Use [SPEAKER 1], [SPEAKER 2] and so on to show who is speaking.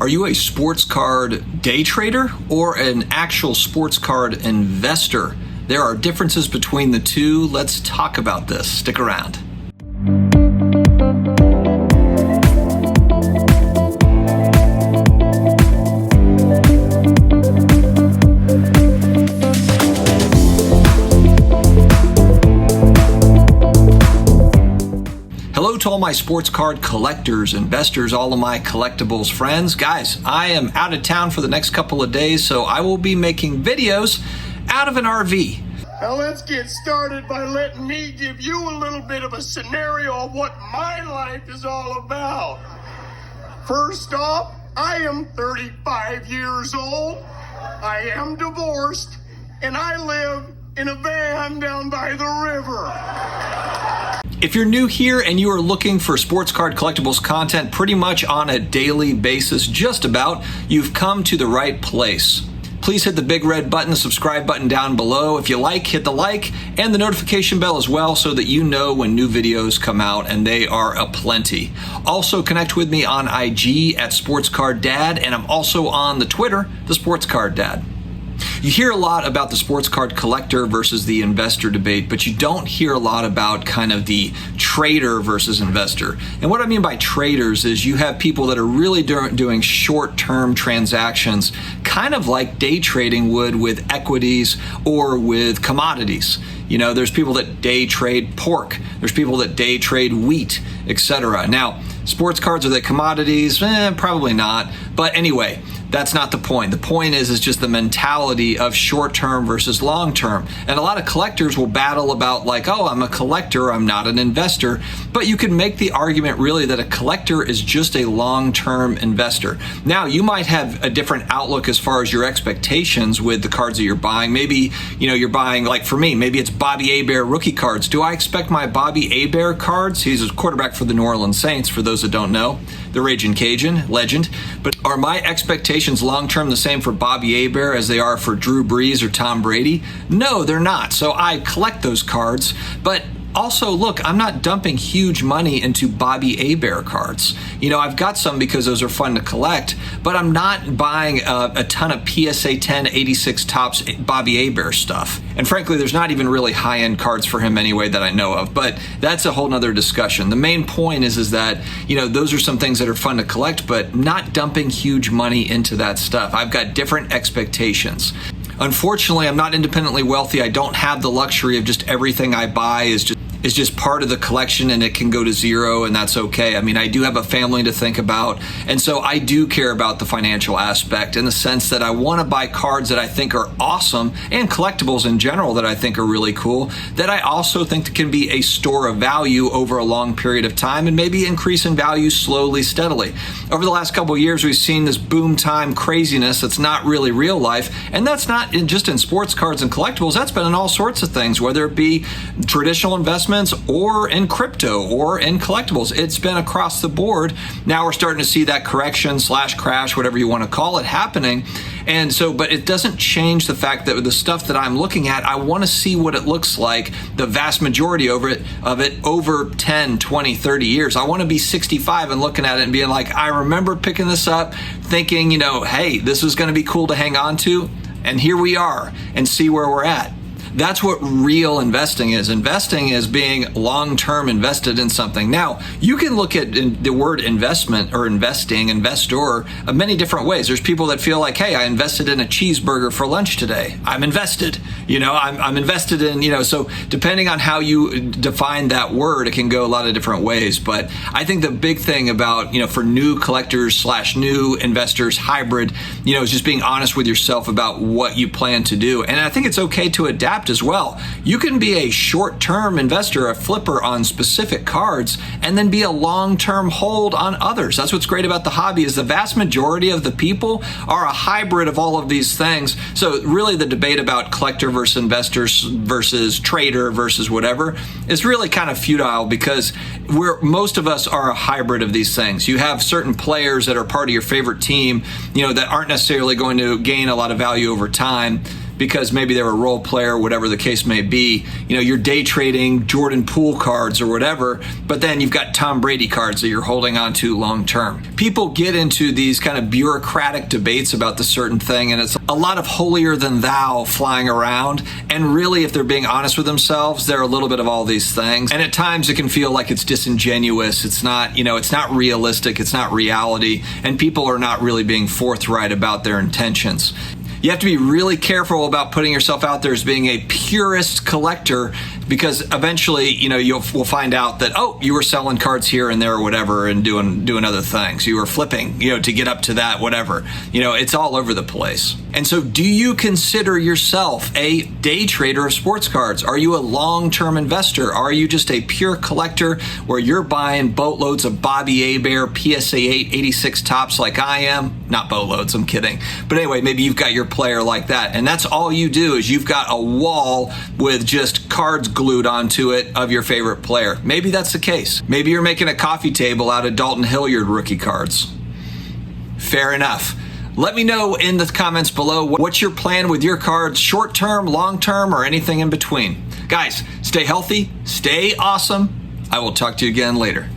[SPEAKER 1] Are you a sports card day trader or an actual sports card investor? There are differences between the two. Let's talk about this. Stick around. Hello to all my sports card collectors, investors, all of my collectibles friends. Guys, I am out of town for the next couple of days, so I will be making videos out of an RV.
[SPEAKER 2] Now let's get started by letting me give you a little bit of a scenario of what my life is all about. First off, I am 35 years old, I am divorced, and I live in a van down by the river.
[SPEAKER 1] If you're new here and you are looking for sports card collectibles content pretty much on a daily basis, just about, you've come to the right place. Please hit the big red button, the subscribe button down below. If you like, hit the like and the notification bell as well so that you know when new videos come out, and they are aplenty. Also connect with me on IG at SportsCardDad, and I'm also on the Twitter, the SportsCardDad. You hear a lot about the sports card collector versus the investor debate, but you don't hear a lot about kind of the trader versus investor. And what I mean by traders is you have people that are really doing short-term transactions, kind of like day trading would with equities or with commodities. You know, there's people that day trade pork, there's people that day trade wheat, etc. Now, sports cards, are they commodities? Probably not. But anyway, that's not the point. The point is just the mentality of short-term versus long-term. And a lot of collectors will battle about like, oh, I'm a collector, I'm not an investor. But you can make the argument really that a collector is just a long-term investor. Now, you might have a different outlook as far as your expectations with the cards that you're buying. Maybe, you're buying, like for me, maybe it's Bobby Hebert rookie cards. Do I expect my Bobby Hebert cards? He's a quarterback for the New Orleans Saints, for those that don't know, the Raging Cajun legend. But are my expectations long-term the same for Bobby Hebert as they are for Drew Brees or Tom Brady? No, they're not. So I collect those cards, but also, look, I'm not dumping huge money into Bobby Hebert cards. I've got some because those are fun to collect, but I'm not buying a ton of PSA 10 86 Topps Bobby Hebert stuff. And frankly, there's not even really high-end cards for him anyway that I know of, but that's a whole nother discussion. The main point is that, those are some things that are fun to collect, but not dumping huge money into that stuff. I've got different expectations. Unfortunately, I'm not independently wealthy. I don't have the luxury of just everything I buy is just part of the collection and it can go to zero, and that's okay. I mean, I do have a family to think about, and so I do care about the financial aspect in the sense that I want to buy cards that I think are awesome, and collectibles in general that I think are really cool, that I also think can be a store of value over a long period of time and maybe increase in value slowly, steadily. Over the last couple of years, we've seen this boom time craziness that's not really real life, and that's not just in sports cards and collectibles. That's been in all sorts of things, whether it be traditional investments or in crypto or in collectibles. It's been across the board. Now we're starting to see that correction / crash, whatever you want to call it, happening. And so, but it doesn't change the fact that with the stuff that I'm looking at, I want to see what it looks like, the vast majority of it over 10, 20, 30 years. I want to be 65 and looking at it and being like, I remember picking this up thinking, hey, this is going to be cool to hang on to. And here we are, and see where we're at. That's what real investing is. Investing is being long-term invested in something. Now, you can look at the word investment or investing, investor, many different ways. There's people that feel like, hey, I invested in a cheeseburger for lunch today. I'm invested. I'm invested in, so depending on how you define that word, it can go a lot of different ways. But I think the big thing about, for new collectors / new investors, hybrid, is just being honest with yourself about what you plan to do. And I think it's okay to adapt as well. You can be a short-term investor, a flipper on specific cards, and then be a long-term hold on others. That's what's great about the hobby, is the vast majority of the people are a hybrid of all of these things. So really the debate about collector versus investors versus trader versus whatever is really kind of futile, because most of us are a hybrid of these things. You have certain players that are part of your favorite team, that aren't necessarily going to gain a lot of value over time. because maybe they're a role player, whatever the case may be. You're day trading Jordan Poole cards or whatever, but then you've got Tom Brady cards that you're holding on to long term. People get into these kind of bureaucratic debates about the certain thing, and it's a lot of holier than thou flying around. And really, if they're being honest with themselves, they're a little bit of all these things. And at times it can feel like it's disingenuous. It's not, it's not realistic. It's not reality. And people are not really being forthright about their intentions. You have to be really careful about putting yourself out there as being a purist collector, because eventually, we'll find out that, you were selling cards here and there or whatever and doing other things. You were flipping, to get up to that, whatever. It's all over the place. And so do you consider yourself a day trader of sports cards? Are you a long-term investor? Are you just a pure collector where you're buying boatloads of Bobby Hebert PSA 8 86 tops like I am? Not boatloads, I'm kidding. But anyway, maybe you've got your player like that, and that's all you do is you've got a wall with just cards glued onto it of your favorite player. Maybe that's the case. Maybe you're making a coffee table out of Dalton Hilliard rookie cards. Fair enough. Let me know in the comments below what's your plan with your cards, short term, long term, or anything in between. Guys, stay healthy, stay awesome. I will talk to you again later.